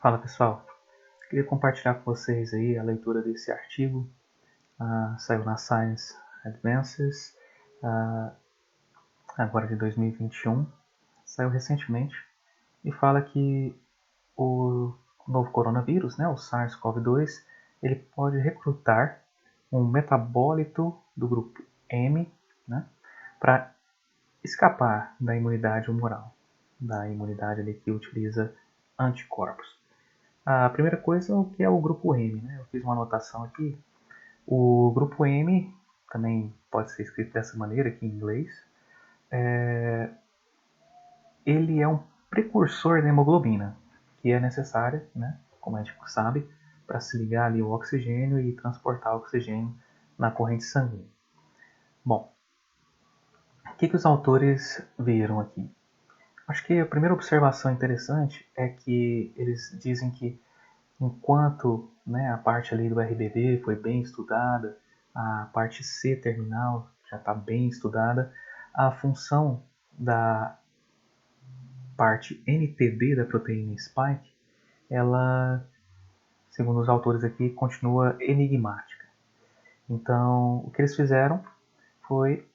Fala pessoal, queria compartilhar com vocês aí a leitura desse artigo, saiu na Science Advances, agora de 2021, saiu recentemente e fala que o novo coronavírus, né, o SARS-CoV-2, ele pode recrutar um metabólito do grupo M, né, para escapar da imunidade humoral, da imunidade ali que utiliza anticorpos. A primeira coisa, o que é o grupo M, né? Eu fiz uma anotação aqui. O grupo M, também pode ser escrito dessa maneira aqui em inglês, ele é um precursor da hemoglobina, que é necessária, né, como a gente sabe, para se ligar ali ao oxigênio e transportar o oxigênio na corrente sanguínea. Bom, o que os autores viram aqui? Acho que a primeira observação interessante é que eles dizem que enquanto, né, a parte ali do RBD foi bem estudada, a parte C terminal já está bem estudada, a função da parte NTD da proteína spike, ela, segundo os autores aqui, continua enigmática. Então, o que eles fizeram foi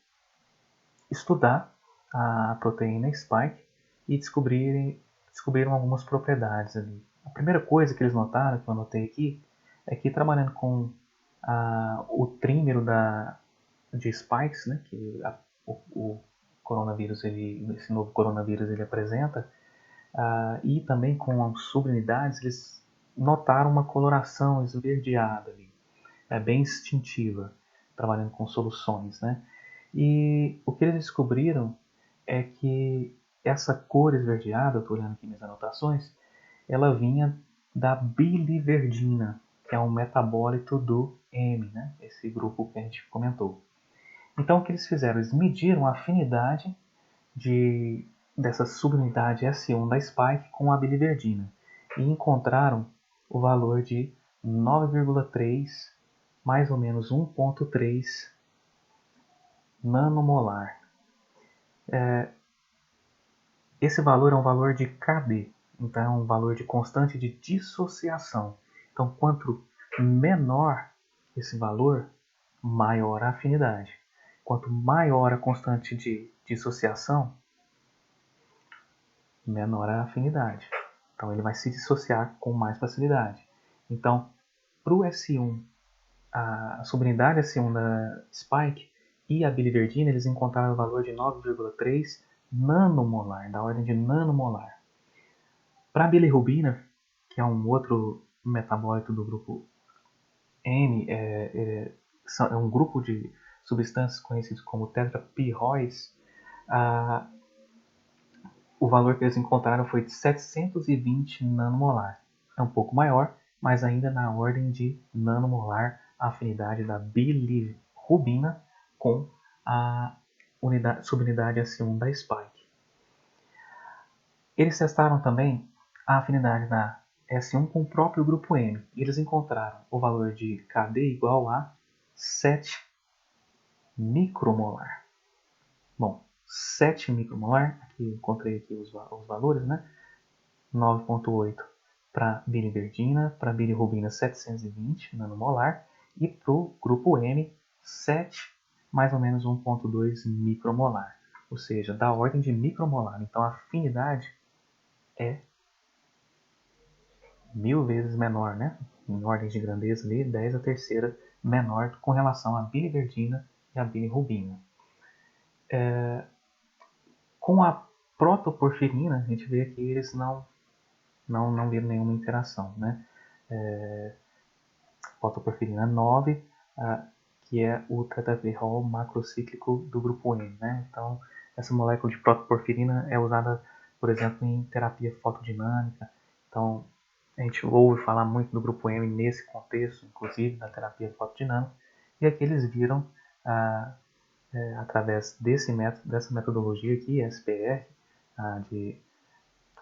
estudar a proteína spike e descobriram algumas propriedades ali. A primeira coisa que eles notaram, que eu anotei aqui, é que trabalhando com o trímero de spikes, né, que o coronavírus, esse novo coronavírus ele apresenta, e também com as subunidades, eles notaram uma coloração esverdeada ali, bem instintiva, trabalhando com soluções, né? E o que eles descobriram é que essa cor esverdeada, estou olhando aqui minhas anotações, ela vinha da biliverdina, que é um metabólito do M, né? Esse grupo que a gente comentou. Então o que eles fizeram? Eles mediram a afinidade dessa subunidade S1 da spike com a biliverdina e encontraram o valor de 9,3, mais ou menos 1,3 nanomolar. Esse valor é um valor de KD, então é um valor de constante de dissociação. Então, quanto menor esse valor, maior a afinidade. Quanto maior a constante de dissociação, menor a afinidade. Então, ele vai se dissociar com mais facilidade. Então, para o S1, a subunidade S1 da spike e a biliverdina, eles encontraram o valor de 9,3 nanomolar, da ordem de nanomolar. Para a bilirrubina, que é um outro metabólito do grupo M, é um grupo de substâncias conhecidas como tetrapirróis, o valor que eles encontraram foi de 720 nanomolar. É um pouco maior, mas ainda na ordem de nanomolar a afinidade da bilirrubina com a subunidade S1 da spike. Eles testaram também a afinidade da S1 com o próprio grupo M. E eles encontraram o valor de KD igual a 7 micromolar. Bom, 7 micromolar, aqui encontrei aqui os valores, né? 9,8 para biliverdina, para bilirrubina 720 nanomolar e para o grupo M 7, mais ou menos 1,2 micromolar, ou seja, da ordem de micromolar. Então a afinidade é 1000 vezes menor, né? Em ordem de grandeza ali, 10 a terceira menor com relação à biliverdina e à bilirrubina. Com a protoporfirina, a gente vê que eles não viram nenhuma interação, né? Protoporfirina 9, que é o tetrapirrol macrocíclico do grupo M, né? Então, essa molécula de protoporfirina é usada, por exemplo, em terapia fotodinâmica. Então, a gente ouve falar muito do grupo M nesse contexto, inclusive na terapia fotodinâmica, e aqui eles viram, através dessa metodologia aqui, SPR, de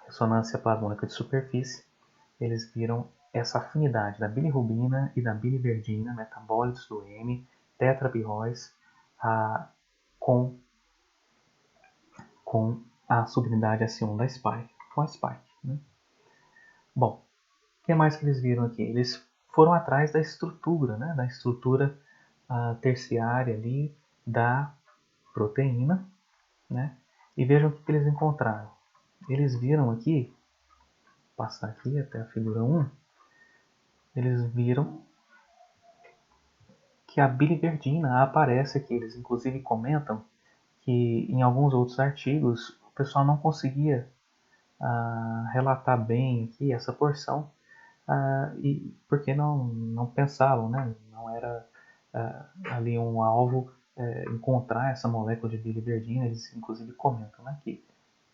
ressonância plasmônica de superfície, eles viram essa afinidade da bilirrubina e da biliverdina, metabólitos do M, tetrapirróis, com a subunidade S1 da spike, com a spike, né? Bom, que mais que eles viram aqui? Eles foram atrás da estrutura, né? Da estrutura terciária ali da proteína, né? E vejam o que eles encontraram. Eles viram aqui, passar aqui até a figura 1, eles viram que a biliverdina aparece aqui. Eles inclusive comentam que em alguns outros artigos o pessoal não conseguia relatar bem aqui essa porção, e porque não pensavam, né? Não era ali um alvo encontrar essa molécula de biliverdina. Eles inclusive comentam, né, que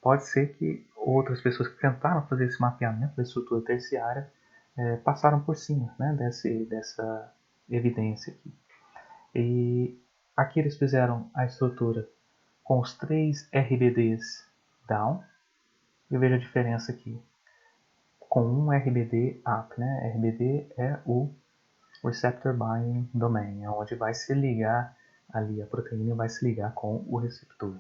pode ser que outras pessoas que tentaram fazer esse mapeamento da estrutura terciária passaram por cima, né, dessa evidência aqui. E aqui eles fizeram a estrutura com os 3 RBDs down. Eu vejo a diferença aqui com um RBD up, né? RBD é o Receptor Binding Domain, é onde vai se ligar ali, a proteína vai se ligar com o receptor.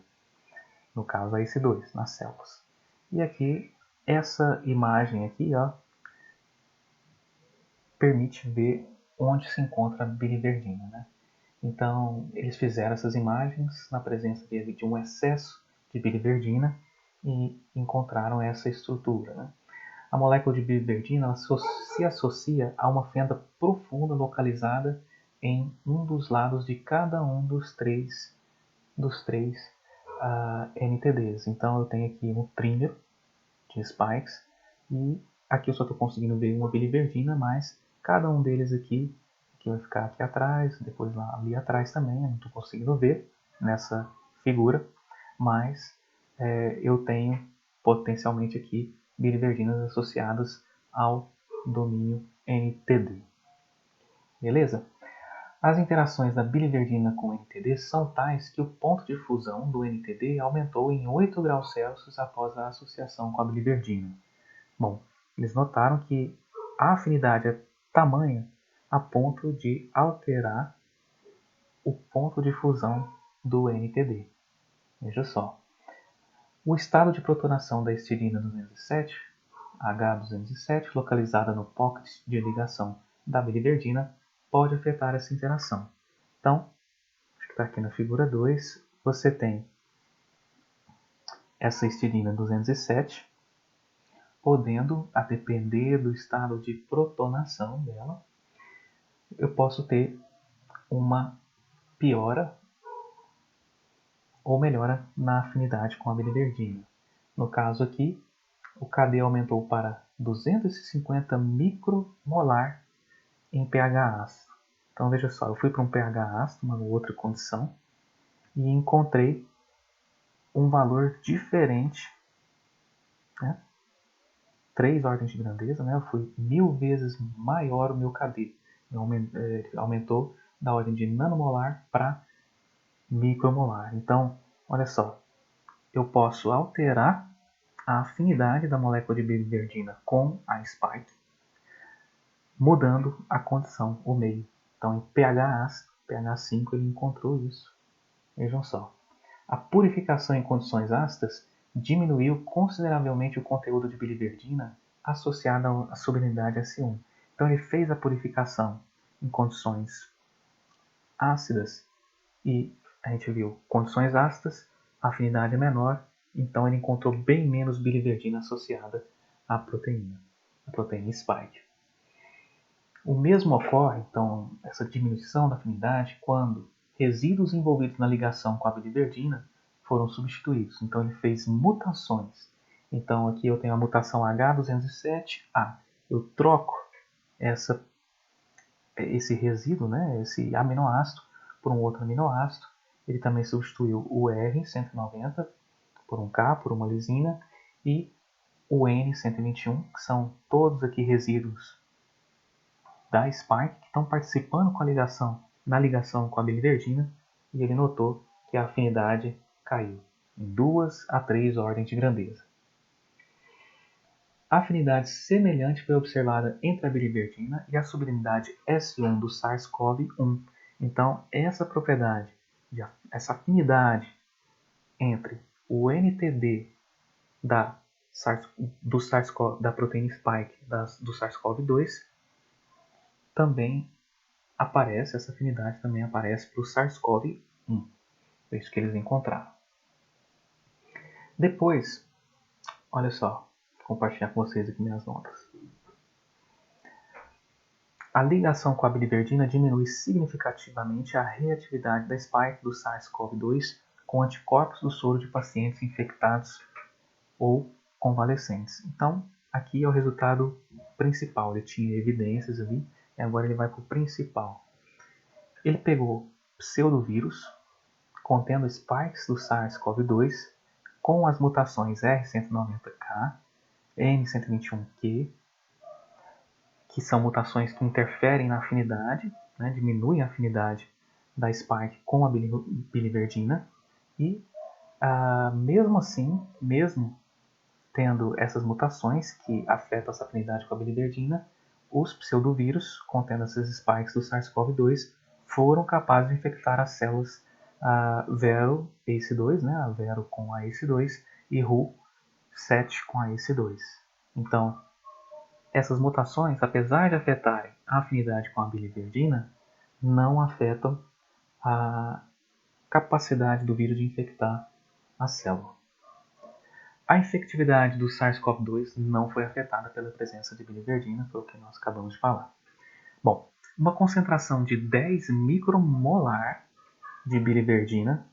No caso, a ACE2, nas células. E aqui, essa imagem aqui, ó, permite ver onde se encontra a biliverdina, né? Então, eles fizeram essas imagens na presença de um excesso de biliverdina e encontraram essa estrutura, né? A molécula de biliverdina ela se associa a uma fenda profunda localizada em um dos lados de cada um dos três NTDs. Então eu tenho aqui um trímero de spikes e aqui eu só estou conseguindo ver uma biliverdina, mas cada um deles aqui vai ficar aqui atrás, depois lá ali atrás também, eu não estou conseguindo ver nessa figura, mas eu tenho potencialmente aqui biliverdinas associadas ao domínio NTD. Beleza? As interações da biliverdina com o NTD são tais que o ponto de fusão do NTD aumentou em 8 graus Celsius após a associação com a biliverdina. Bom, eles notaram que a afinidade é tamanha a ponto de alterar o ponto de fusão do NTD. Veja só. O estado de protonação da histidina 207, H207, localizada no pocket de ligação da biliverdina, pode afetar essa interação. Então, acho que está aqui na figura 2, você tem essa histidina 207, podendo, a depender do estado de protonação dela, eu posso ter uma piora ou melhora na afinidade com a biliverdina. No caso aqui, o KD aumentou para 250 micromolar em pH ácido. Então veja só, eu fui para um pH ácido, uma outra condição, e encontrei um valor diferente, né? 3 ordens de grandeza, né? Eu fui 1000 vezes maior o meu KD. Aumentou da ordem de nanomolar para micromolar. Então, olha só, eu posso alterar a afinidade da molécula de biliverdina com a spike, mudando a condição, o meio. Então, em pH ácido, pH 5, ele encontrou isso. Vejam só. A purificação em condições ácidas diminuiu consideravelmente o conteúdo de biliverdina associado à solubilidade S1. Então, ele fez a purificação em condições ácidas e a gente viu condições ácidas, a afinidade é menor, então ele encontrou bem menos biliverdina associada à proteína, a proteína spike. O mesmo ocorre, então, essa diminuição da afinidade, quando resíduos envolvidos na ligação com a biliverdina foram substituídos. Então, ele fez mutações. Então, aqui eu tenho a mutação H207A. Eu troco esse resíduo, né, esse aminoácido, por um outro aminoácido. Ele também substituiu o R190 por um K, por uma lisina, e o N121, que são todos aqui resíduos da spike que estão participando com a ligação, na ligação com a biliverdina, e ele notou que a afinidade caiu em 2 a 3 ordens de grandeza. A afinidade semelhante foi observada entre a biliverdina e a subunidade S1 do SARS-CoV-1. Então, essa propriedade, essa afinidade entre o NTD da da proteína spike do SARS-CoV-2, também aparece, essa afinidade também aparece para o SARS-CoV-1. Foi isso que eles encontraram. Depois, olha só, vou compartilhar com vocês aqui minhas notas. A ligação com a biliverdina diminui significativamente a reatividade da spike do SARS-CoV-2 com anticorpos do soro de pacientes infectados ou convalescentes. Então, aqui é o resultado principal. Ele tinha evidências ali, e agora ele vai para o principal. Ele pegou pseudovírus contendo spikes do SARS-CoV-2 com as mutações R190K, N121Q, que são mutações que interferem na afinidade, né, diminuem a afinidade da spike com a biliverdina, e mesmo assim, mesmo tendo essas mutações que afetam essa afinidade com a biliverdina, os pseudovírus contendo essas spikes do SARS-CoV-2 foram capazes de infectar as células Vero ACE2, né, a Vero com a ACE2, e Ru7 com a ACE2. Então, essas mutações, apesar de afetarem a afinidade com a biliverdina, não afetam a capacidade do vírus de infectar a célula. A infectividade do SARS-CoV-2 não foi afetada pela presença de biliverdina, foi o que nós acabamos de falar. Bom, uma concentração de 10 micromolar de biliverdina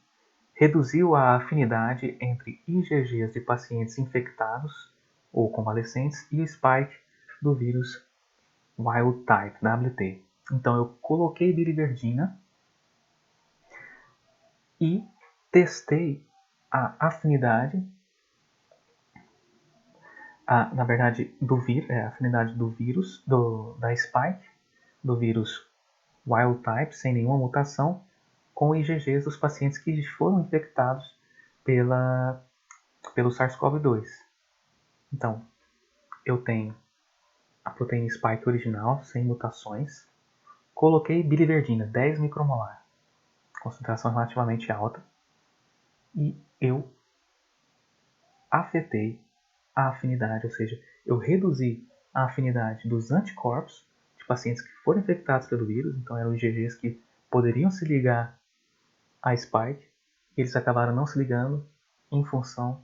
reduziu a afinidade entre IgGs de pacientes infectados ou convalescentes e o spike do vírus wild type, WT. Então eu coloquei biliverdina e testei a afinidade, na verdade, a afinidade do vírus, da spike, do vírus wild type, sem nenhuma mutação, com IgGs dos pacientes que foram infectados pelo SARS-CoV-2. Então, eu tenho a proteína spike original, sem mutações, coloquei biliverdina, 10 micromolar, concentração relativamente alta, e eu afetei a afinidade, ou seja, eu reduzi a afinidade dos anticorpos de pacientes que foram infectados pelo vírus, então eram IgGs que poderiam se ligar à spike, e eles acabaram não se ligando em função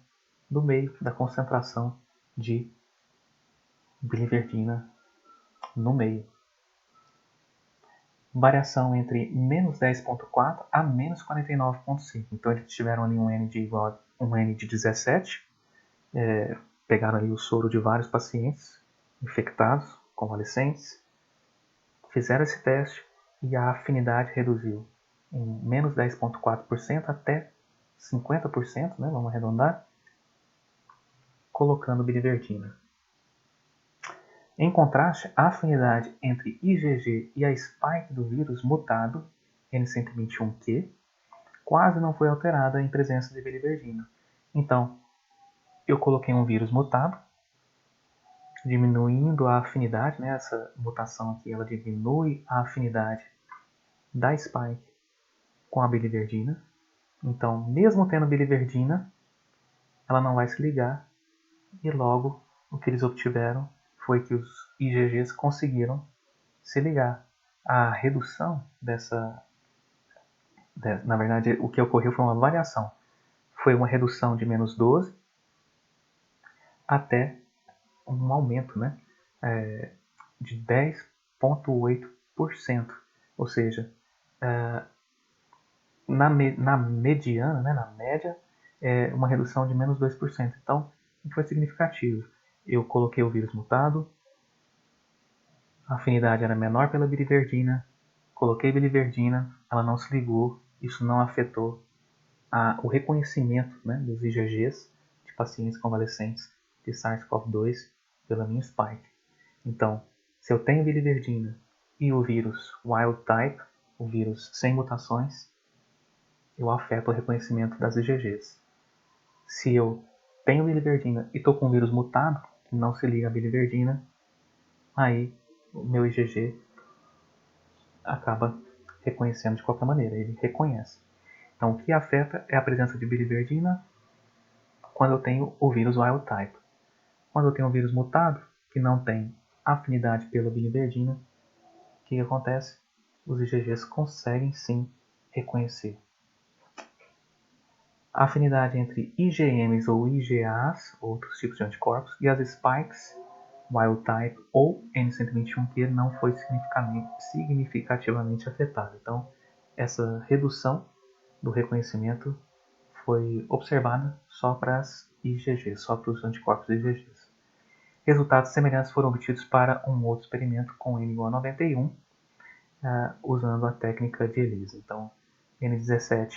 do meio, da concentração de biliverdina no meio. Variação entre menos 10.4 a menos 49.5. Então eles tiveram ali um N de 17, pegaram ali o soro de vários pacientes infectados, convalescentes, fizeram esse teste e a afinidade reduziu em menos 10.4% até 50%, né, vamos arredondar, colocando biliverdina. Em contraste, a afinidade entre IgG e a spike do vírus mutado, N121Q, quase não foi alterada em presença de biliverdina. Então, eu coloquei um vírus mutado, diminuindo a afinidade, né? Essa mutação aqui ela diminui a afinidade da spike com a biliverdina. Então, mesmo tendo biliverdina, ela não vai se ligar, e logo o que eles obtiveram foi que os IgGs conseguiram se ligar. A redução na verdade, o que ocorreu foi uma variação. Foi uma redução de menos 12 até um aumento, né, de 10,8%. Ou seja, na mediana, né, na média, uma redução de menos 2%. Então, foi significativo. Eu coloquei o vírus mutado, a afinidade era menor pela biliverdina, coloquei biliverdina, ela não se ligou, isso não afetou o reconhecimento, né, dos IgGs de pacientes convalescentes de SARS-CoV-2 pela minha spike. Então, se eu tenho biliverdina e o vírus wild type, o vírus sem mutações, eu afeto o reconhecimento das IgGs. Se eu tenho biliverdina e estou com um vírus mutado, que não se liga à biliverdina, aí o meu IgG acaba reconhecendo de qualquer maneira, ele reconhece. Então, o que afeta é a presença de biliverdina quando eu tenho o vírus wild type. Quando eu tenho um vírus mutado, que não tem afinidade pela biliverdina, o que acontece? Os IgGs conseguem sim reconhecer. A afinidade entre IgMs ou IgAs, outros tipos de anticorpos, e as spikes, wild type ou N121Q não foi significativamente afetada. Então, essa redução do reconhecimento foi observada só para as IgGs, só para os anticorpos IgGs. Resultados semelhantes foram obtidos para um outro experimento com N igual a 91, usando a técnica de ELISA. Então, N17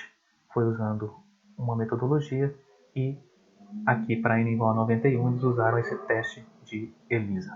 foi usando uma metodologia e aqui para N igual a 91 eles usaram esse teste de ELISA.